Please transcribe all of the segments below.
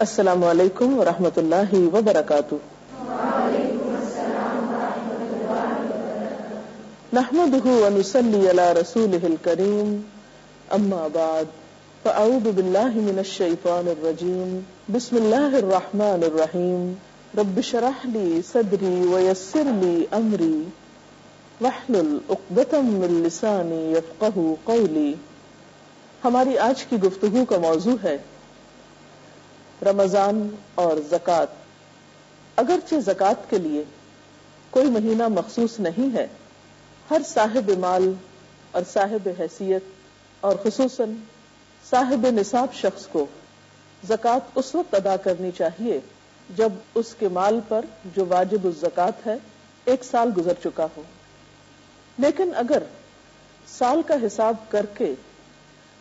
السلام علیکم ورحمۃ اللہ وبرکاتہ. نحمده ونصلي على رسوله الكريم اما بعد فاعوذ بالله من الشيطان الرجيم بسم الله الرحمن الرحيم رب اشرح لي صدري ويسر لي امري واحلل عقدة من لساني يفقهوا قولي. ہماری آج کی گفتگو کا موضوع ہے رمضان اور زکوٰۃ. اگرچہ زکوٰۃ کے لیے کوئی مہینہ مخصوص نہیں ہے، ہر صاحب مال اور صاحب حیثیت اور خصوصاً صاحب نصاب شخص کو زکوٰۃ اس وقت ادا کرنی چاہیے جب اس کے مال پر جو واجب الزکوٰۃ ہے 1 سال گزر چکا ہو. لیکن اگر سال کا حساب کر کے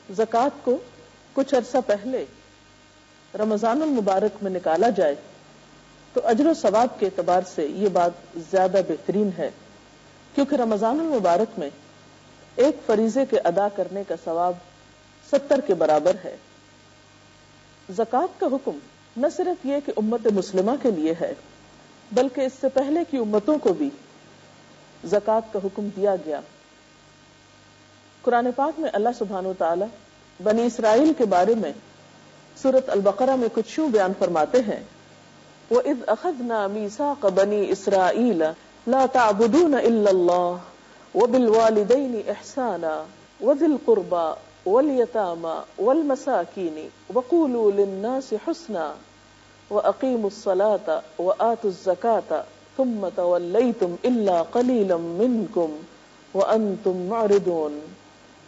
زکوٰۃ کو کچھ عرصہ پہلے رمضان المبارک میں نکالا جائے تو اجر و ثواب کے اعتبار سے یہ بات زیادہ بہترین ہے، کیونکہ رمضان المبارک میں ایک فریضے کے ادا کرنے کا ثواب 70 کے برابر ہے. زکوٰۃ کا حکم نہ صرف یہ کہ امت مسلمہ کے لیے ہے بلکہ اس سے پہلے کی امتوں کو بھی زکوٰۃ کا حکم دیا گیا. قرآن پاک میں اللہ سبحانہ وتعالی بنی اسرائیل کے بارے میں سورۃ البقرہ میں کچھ یوں بیان فرماتے ہیں: وَإِذْ أَخَذْنَا مِيثَاقَ بَنِي إِسْرَائِيلَ لَا تَعْبُدُونَ إِلَّا اللَّهَ وَبِالْوَالِدَيْنِ إِحْسَانًا وَذِي الْقُرْبَى وَالْيَتَامَى وَالْمَسَاكِينِ وَقُولُوا لِلنَّاسِ حُسْنًا وَأَقِيمُوا الصَّلَاةَ وَآتُوا الزَّكَاةَ ثُمَّ تَوَلَّيْتُمْ إِلَّا قَلِيلًا مِّنكُمْ وَأَنتُمْ مُعْرِضُونَ.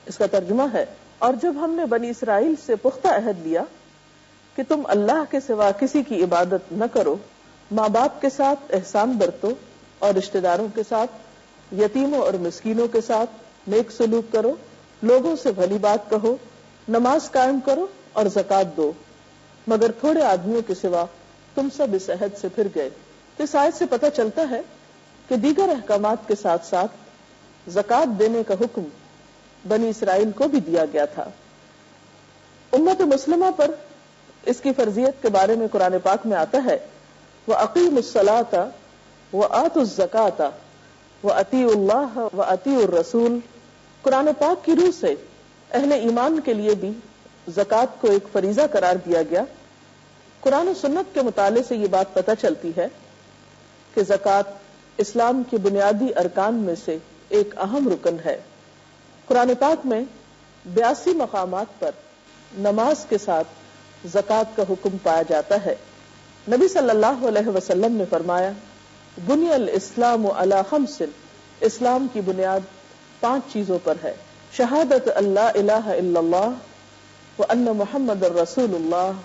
اس کا ترجمہ ہے: اور جب ہم نے بنی اسرائیل سے پختہ عہد لیا کہ تم اللہ کے سوا کسی کی عبادت نہ کرو، ماں باپ کے ساتھ احسان برتو اور رشتہ داروں کے ساتھ، یتیموں اور مسکینوں کے ساتھ نیک سلوک کرو، لوگوں سے بھلی بات کہو، نماز قائم کرو اور زکوٰۃ دو، مگر تھوڑے آدمیوں کے سوا تم سب اس عہد سے پھر گئے. تو اس آیت سے پتہ چلتا ہے کہ دیگر احکامات کے ساتھ ساتھ زکوٰۃ دینے کا حکم بنی اسرائیل کو بھی دیا گیا تھا. امت مسلمہ پر اس کی فرضیت کے بارے میں قرآن پاک میں آتا ہے: وَأَقِيمُوا الصَّلَاةَ وَآتُوا الزَّكَاةَ وَأَطِيعُوا اللَّهَ وَأَطِيعُوا الرَّسُولَ. قرآن پاک کی روح سے اہل ایمان کے لیے بھی زکوٰۃ کو ایک فریضہ قرار دیا گیا. قرآن و سنت کے مطالعے سے یہ بات پتہ چلتی ہے کہ زکوٰۃ اسلام کے بنیادی ارکان میں سے ایک اہم رکن ہے. قرآن پاک میں 82 مقامات پر نماز کے ساتھ زکوٰۃ کا حکم پایا جاتا ہے. نبی صلی اللہ علیہ وسلم نے فرمایا: بنی الاسلام علی 5، اسلام کی بنیاد 5 چیزوں پر ہے: شہادت اللہ الہ الا اللہ وان محمد الرسول اللہ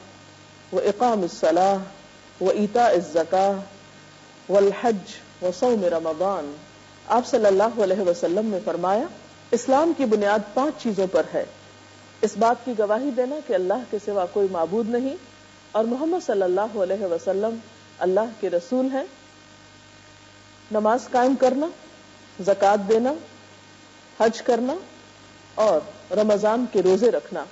واقام الصلاۃ وایتاء الزکاۃ والحج وصوم رمضان. آپ صلی اللہ علیہ وسلم نے فرمایا اسلام کی بنیاد 5 چیزوں پر ہے: اس بات کی گواہی دینا کہ اللہ کے سوا کوئی معبود نہیں اور محمد صلی اللہ علیہ وسلم اللہ کے رسول ہیں، نماز قائم کرنا، زکوٰۃ دینا، حج کرنا اور رمضان کے روزے رکھنا.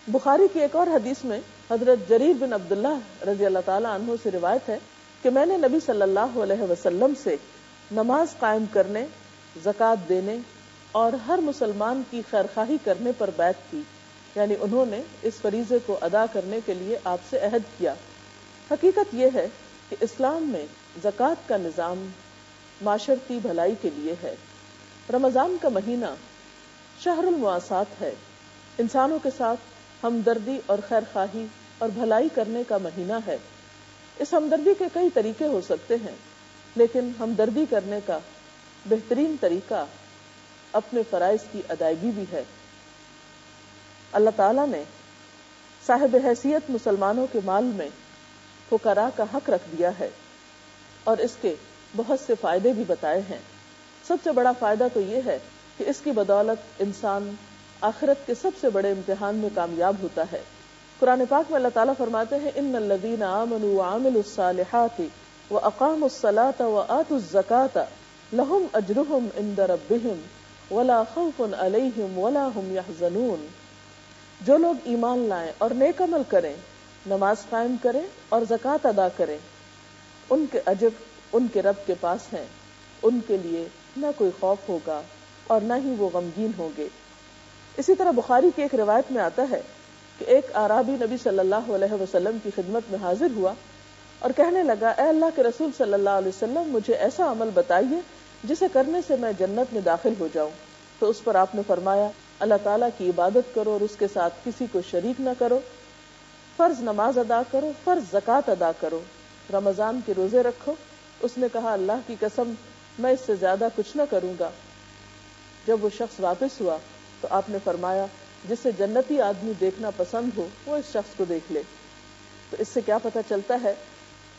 بخاری کی ایک اور حدیث میں حضرت جریر بن عبداللہ رضی اللہ تعالی عنہ سے روایت ہے کہ میں نے نبی صلی اللہ علیہ وسلم سے نماز قائم کرنے، زکوٰۃ دینے اور ہر مسلمان کی خیرخواہی کرنے پر بیعت کی، یعنی انہوں نے اس فریضے کو ادا کرنے کے لیے آپ سے عہد کیا. حقیقت یہ ہے کہ اسلام میں زکوٰۃ کا نظام معاشرتی بھلائی کے لیے ہے. رمضان کا مہینہ شہر المواسات ہے، انسانوں کے ساتھ ہمدردی اور خیرخواہی اور بھلائی کرنے کا مہینہ ہے. اس ہمدردی کے کئی طریقے ہو سکتے ہیں، لیکن ہمدردی کرنے کا بہترین طریقہ اپنے فرائض کی ادائیگی بھی ہے. اللہ تعالیٰ نے صاحب حیثیت مسلمانوں کے مال میں فقراء کا حق رکھ دیا ہے اور اس کے بہت سے فائدے بھی بتائے ہیں. سب سے بڑا فائدہ تو یہ ہے کہ اس کی بدولت انسان آخرت کے سب سے بڑے امتحان میں کامیاب ہوتا ہے. قرآن پاک میں اللہ تعالیٰ فرماتے ہیں: ان الذین آمنوا وعملوا الصالحات واقاموا الصلاة وآتوا الزکاة لهم اجرهم عند ربهم ولا خوف علیہم ولا هم يحزنون. جو لوگ ایمان لائیں اور نیک عمل کریں نماز قائم کریں اور زکوٰۃ ادا کریں، ان کے اجر ان کے رب کے پاس ہیں، ان کے لیے نہ کوئی خوف ہوگا اور نہ ہی وہ غمگین ہوں گے۔ اسی طرح بخاری کی ایک روایت میں آتا ہے کہ ایک اعرابی نبی صلی اللہ علیہ وسلم کی خدمت میں حاضر ہوا اور کہنے لگا، اے اللہ کے رسول صلی اللہ علیہ وسلم، مجھے ایسا عمل بتائیے جسے کرنے سے میں جنت میں داخل ہو جاؤں۔ تو اس پر آپ نے فرمایا، اللہ تعالیٰ کی عبادت کرو اور اس کے ساتھ کسی کو شریک نہ کرو، فرض نماز ادا کرو، فرض زکوٰۃ ادا کرو، رمضان کے روزے رکھو۔ اس نے کہا، اللہ کی قسم میں اس سے زیادہ کچھ نہ کروں گا۔ جب وہ شخص واپس ہوا تو آپ نے فرمایا، جسے جنتی آدمی دیکھنا پسند ہو وہ اس شخص کو دیکھ لے۔ تو اس سے کیا پتہ چلتا ہے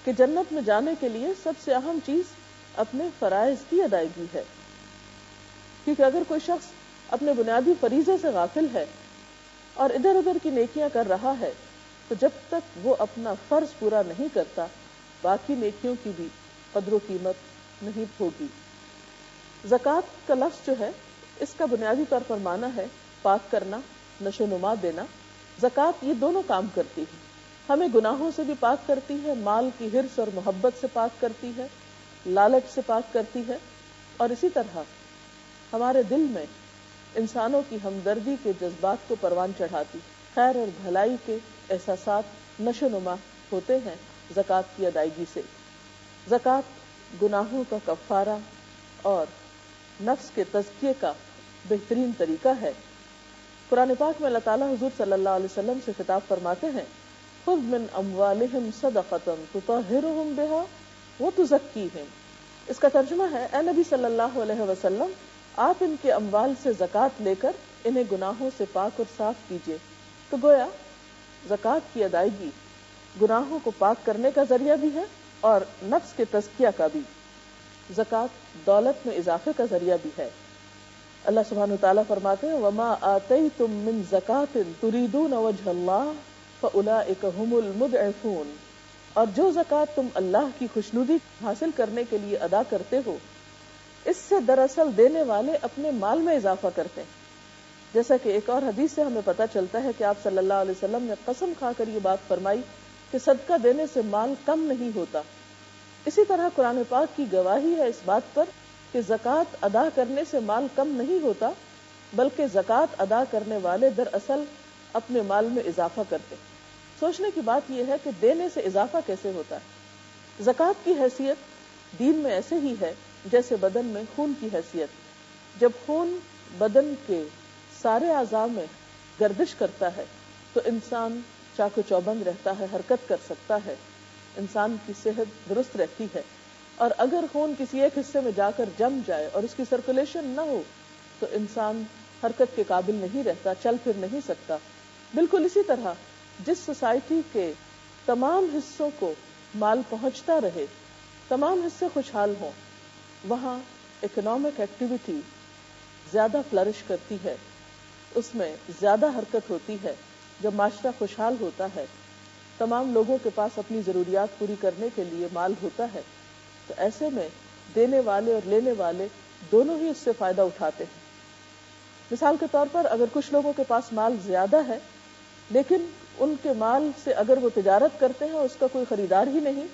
کہ جنت میں جانے کے لیے سب سے اہم چیز اپنے فرائض کی ادائیگی ہے، کیونکہ اگر کوئی شخص اپنے بنیادی فریضے سے غافل ہے اور ادھر ادھر کی نیکیاں کر رہا ہے تو جب تک وہ اپنا فرض پورا نہیں کرتا باقی نیکیوں کی بھی قدر و قیمت نہیں ہوگی۔ زکوٰۃ کا لفظ جو ہے اس کا بنیادی طور پر معنی ہے پاک کرنا، نشو نما دینا۔ زکوٰۃ یہ دونوں کام کرتی ہے، ہمیں گناہوں سے بھی پاک کرتی ہے، مال کی حرص اور محبت سے پاک کرتی ہے، لالچ سے پاک کرتی ہے، اور اسی طرح ہمارے دل میں انسانوں کی ہمدردی کے جذبات کو پروان چڑھاتی، خیر اور بھلائی کے احساسات نشو نما ہوتے ہیں زکوٰۃ کی ادائیگی سے۔ زکوٰۃ گناہوں کا کفارہ اور نفس کے تزکیے کا بہترین طریقہ ہے۔ قرآن پاک میں اللہ تعالیٰ حضور صلی اللہ علیہ وسلم سے خطاب فرماتے ہیں، خذ من اموالہم صدقۃ تطہرہم بہا وتزکیہم۔ اس کا ترجمہ ہے، اے نبی صلی اللہ علیہ وسلم، آپ ان کے اموال سے زکوٰۃ لے کر انہیں گناہوں سے پاک اور صاف کیجیے۔ تو گویا زکوٰۃ کی ادائیگی گناہوں کو پاک کرنے کا ذریعہ بھی ہے اور نفس کے تزکیہ کا بھی۔ زکوٰۃ دولت میں اضافے کا ذریعہ بھی ہے۔ اللہ سبحانہ وتعالیٰ فرماتے ہیں، وَمَا آتَيْتُم مِّن زَكَاةٍ تُرِيدُونَ وَجْهَ اللَّهِ فَأُولَٰئِكَ هُمُ الْمُضْعِفُونَ۔ اور جو زکوٰۃ تم اللہ کی خوشنودی حاصل کرنے کے لیے ادا کرتے ہو، اس سے دراصل دینے والے اپنے مال میں اضافہ کرتے ہیں۔ جیسا کہ ایک اور حدیث سے ہمیں پتہ چلتا ہے کہ آپ صلی اللہ علیہ وسلم نے قسم کھا کر یہ بات فرمائی کہ صدقہ دینے سے مال کم نہیں ہوتا۔ اسی طرح قرآن پاک کی گواہی ہے اس بات پر کہ زکوٰۃ ادا کرنے سے مال کم نہیں ہوتا، بلکہ زکوٰۃ ادا کرنے والے دراصل اپنے مال میں اضافہ کرتے۔ سوچنے کی بات یہ ہے کہ دینے سے اضافہ کیسے ہوتا ہے۔ زکوٰۃ کی حیثیت دین میں ایسے ہی ہے جیسے بدن میں خون کی حیثیت۔ جب خون بدن کے سارے اعضاء میں گردش کرتا ہے تو انسان چاق و چوبند رہتا ہے، حرکت کر سکتا ہے، انسان کی صحت درست رہتی ہے۔ اور اگر خون کسی ایک حصے میں جا کر جم جائے اور اس کی سرکولیشن نہ ہو تو انسان حرکت کے قابل نہیں رہتا، چل پھر نہیں سکتا۔ بالکل اسی طرح جس سوسائٹی کے تمام حصوں کو مال پہنچتا رہے، تمام حصے خوشحال ہوں، وہاں اکنامک ایکٹیویٹی زیادہ فلرش کرتی ہے، اس میں زیادہ حرکت ہوتی ہے۔ جب معاشرہ خوشحال ہوتا ہے، تمام لوگوں کے پاس اپنی ضروریات پوری کرنے کے لیے مال ہوتا ہے، تو ایسے میں دینے والے اور لینے والے دونوں ہی اس سے فائدہ اٹھاتے ہیں۔ مثال کے طور پر اگر کچھ لوگوں کے پاس مال زیادہ ہے لیکن ان کے مال سے اگر وہ تجارت کرتے ہیں اس کا کوئی خریدار ہی نہیں،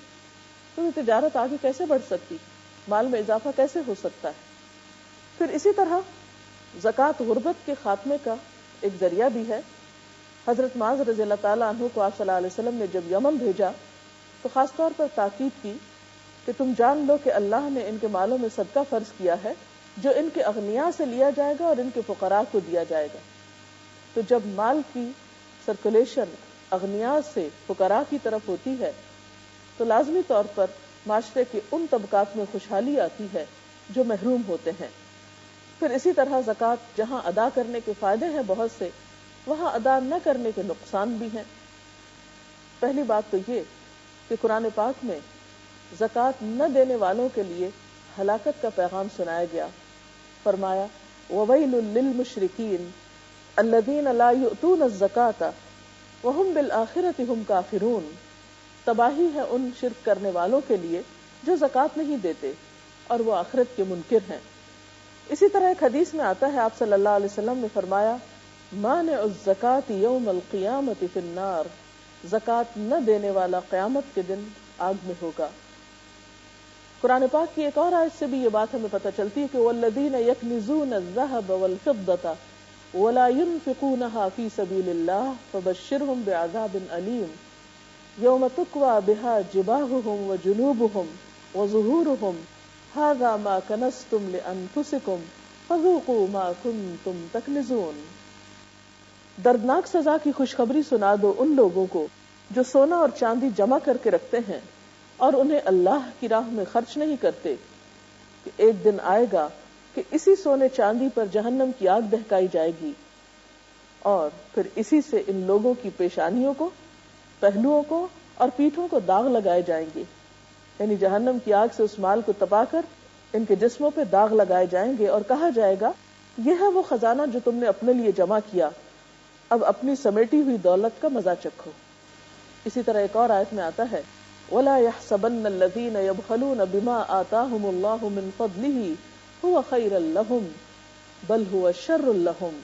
تو یہ تجارت آگے کیسے بڑھ سکتی، مال میں اضافہ کیسے ہو سکتا ہے۔ پھر اسی طرح زکوٰۃ غربت کے خاتمے کا ایک ذریعہ بھی ہے۔ حضرت معاذ رضی اللہ تعالیٰ عنہ کو آپ صلی اللہ علیہ وسلم نے جب یمن بھیجا تو خاص طور پر تاکید کی کہ تم جان لو کہ اللہ نے ان کے مالوں میں صدقہ فرض کیا ہے جو ان کے اغنیاء سے لیا جائے گا اور ان کے فقراء کو دیا جائے گا۔ تو جب مال کی سرکولیشن اغنیاء سے فقراء کی طرف ہوتی ہے تو لازمی طور پر معاشرے کے ان طبقات میں خوشحالی آتی ہے جو محروم ہوتے ہیں۔ پھر اسی طرح زکوٰۃ جہاں ادا کرنے کے فائدے ہیں بہت سے، وہاں ادا نہ کرنے کے نقصان بھی ہیں۔ پہلی بات تو یہ کہ قرآن پاک میں زکوٰۃ نہ دینے والوں کے لیے ہلاکت کا پیغام سنایا گیا۔ فرمایا وَوَيْلٌ لِّلْمُشْرِكِينَ الَّذِينَ لَا يُؤْتُونَ الزَّكَاةَ وَهُمْ بِالْآخِرَةِ هُمْ كَافِرُونَ۔ تباہی ہے ان شرک کرنے والوں کے لیے جو زکوٰۃ نہیں دیتے اور وہ آخرت کے منکر ہیں۔ اسی طرح ایک حدیث میں آتا ہے، آپ صلی اللہ علیہ وسلم نے فرمایا مانع الزکاة یوم القیامة فی النار زکات نہ دینے والا قیامت کے دن آگ میں ہوگا۔ قرآن پاک کی ایک اور آیت سے بھی یہ بات ہمیں پتہ چلتی ہے کہ والذین یکنزون الذھب والفضة ولا ينفقونها في سبيل الله فبشرهم بعذاب أليم يوم تكوى بها جباههم وجنوبهم وظهورهم هذا ما كنزتم لأنفسكم فذوقوا ما كنتم تكنزون۔ دردناک سزا کی خوشخبری سنا دو ان لوگوں کو جو سونا اور چاندی جمع کر کے رکھتے ہیں اور انہیں اللہ کی راہ میں خرچ نہیں کرتے، کہ ایک دن آئے گا کہ اسی سونے چاندی پر جہنم کی آگ دہکائی جائے گی، اور پھر اسی سے ان لوگوں کی پیشانیوں کو، پہلوؤں کو اور پیٹھوں کو داغ لگائے جائیں گے، یعنی جہنم کی آگ سے اس مال کو تپا کر ان کے جسموں پہ داغ لگائے جائیں گے، اور کہا جائے گا یہ ہے وہ خزانہ جو تم نے اپنے لیے جمع کیا، اب اپنی سمیٹی ہوئی دولت کا مزہ چکھو۔ اسی طرح ایک اور آیت میں آتا ہے وَلَا يَحْسَبَنَّ الَّذِينَ يَبْخَلُونَ بِمَا آتَاهُمُ اللَّهُ مِنْ فَضْلِهِ هُوَ خَيْرًا لَهُمْ بَلْ هُوَ شَرٌّ لَهُمْ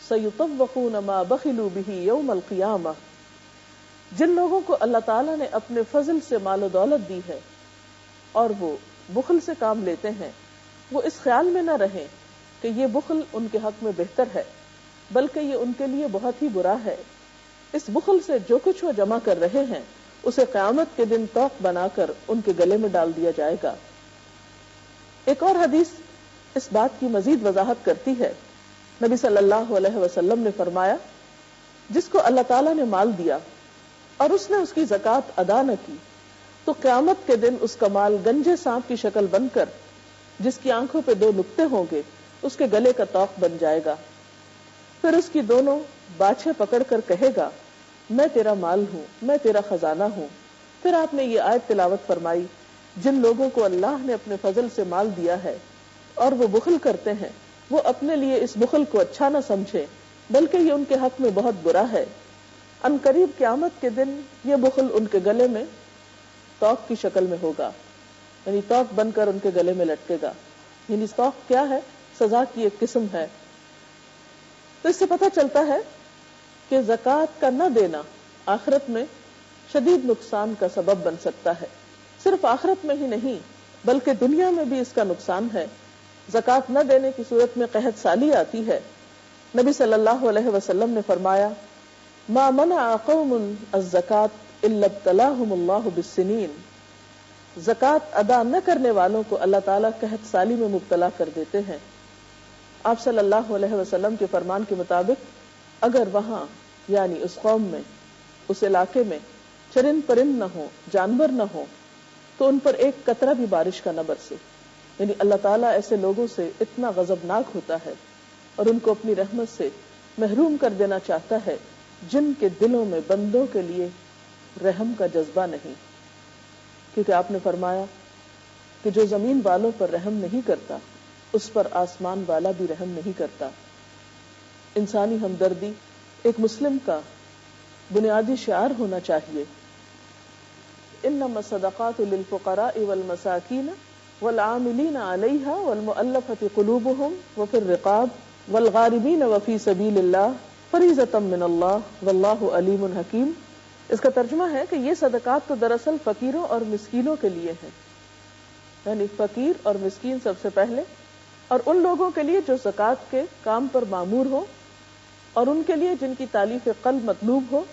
سَيُطَوَّقُونَ مَا بَخِلُوا بِهِ يَوْمَ الْقِيَامَةِ۔ جن لوگوں کو اللہ تعالیٰ نے اپنے فضل سے مال و دولت دی ہے اور وہ بخل سے کام لیتے ہیں، وہ اس خیال میں نہ رہیں کہ یہ بخل ان کے حق میں بہتر ہے، بلکہ یہ ان کے لیے بہت ہی برا ہے۔ اس بخل سے جو کچھ وہ جمع کر رہے ہیں اسے قیامت کے دن توق بنا کر ان کے گلے میں ڈال دیا جائے گا۔ ایک اور حدیث اس بات کی مزید وضاحت کرتی ہے۔ نبی صلی اللہ علیہ وسلم نے فرمایا جس کو اللہ تعالیٰ نے مال دیا اور اس نے اس کی زکوٰۃ ادا نہ کی تو قیامت کے دن اس کا مال گنجے سانپ کی شکل بن کر جس کی آنکھوں پہ 2 نقطے ہوں گے اس کے گلے کا توق بن جائے گا، پھر اس کی دونوں باچھیں پکڑ کر کہے گا میں تیرا مال ہوں، میں تیرا خزانہ ہوں۔ پھر آپ نے یہ آیت تلاوت فرمائی جن لوگوں کو اللہ نے اپنے فضل سے مال دیا ہے اور وہ بخل کرتے ہیں وہ اپنے لیے اس بخل کو اچھا نہ سمجھے بلکہ یہ ان کے حق میں بہت برا ہے۔ ان قریب قیامت کے دن یہ بخل ان کے گلے میں توق کی شکل میں ہوگا، یعنی توق بن کر ان کے گلے میں لٹکے گا۔ یعنی توق کیا ہے؟ سزا کی ایک قسم ہے۔ تو اس سے پتہ چلتا ہے کہ زکوٰۃ کا نہ دینا آخرت میں شدید نقصان کا سبب بن سکتا ہے۔ صرف آخرت میں ہی نہیں بلکہ دنیا میں بھی اس کا نقصان ہے۔ زکوٰۃ نہ دینے کی صورت میں قحط سالی آتی ہے۔ نبی صلی اللہ علیہ وسلم نے فرمایا ما منع قوم الزکاۃ الا ابتلاهم اللہ بالسنین۔ زکوٰۃ ادا نہ کرنے والوں کو اللہ تعالیٰ قحط سالی میں مبتلا کر دیتے ہیں۔ آپ صلی اللہ علیہ وسلم کے فرمان کے مطابق اگر وہاں یعنی اس قوم میں، اس علاقے میں چرند پرند نہ ہو، جانور نہ ہو تو ان پر ایک قطرہ بھی بارش کا نہ برسے، یعنی اللہ تعالیٰ ایسے لوگوں سے اتنا غضبناک ہوتا ہے اور ان کو اپنی رحمت سے محروم کر دینا چاہتا ہے جن کے دلوں میں بندوں کے لیے رحم کا جذبہ نہیں، کیونکہ آپ نے فرمایا کہ جو زمین والوں پر رحم نہیں کرتا اس پر آسمان والا بھی رحم نہیں کرتا۔ انسانی ہمدردی ایک مسلم کا بنیادی شعار ہونا چاہیے۔ انما الصدقات للفقراء والمساکین والعاملین علیہا والمؤلفۃ قلوبہم وفی الرقاب والغارمین وفی سبیل اللہ فریضۃ من اللہ واللہ علیم حکیم۔ اس کا ترجمہ ہے کہ یہ صدقات تو دراصل فقیروں اور مسکینوں کے لیے ہیں، یعنی فقیر اور مسکین سب سے پہلے، اور ان لوگوں کے لیے جو زکوٰۃ کے کام پر مامور ہو اور ان کے لیے جن کی تالیف قلب مطلوب ہو،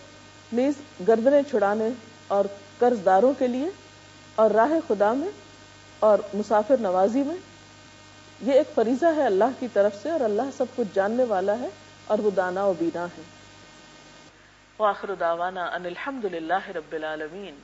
نیز گردنیں چھڑانے اور قرض داروں کے لیے اور راہ خدا میں اور مسافر نوازی میں۔ یہ ایک فریضہ ہے اللہ کی طرف سے اور اللہ سب کچھ جاننے والا ہے اور وہ دانا و بینا ہے۔ وآخر دعوانا ان الحمد للہ رب العالمین۔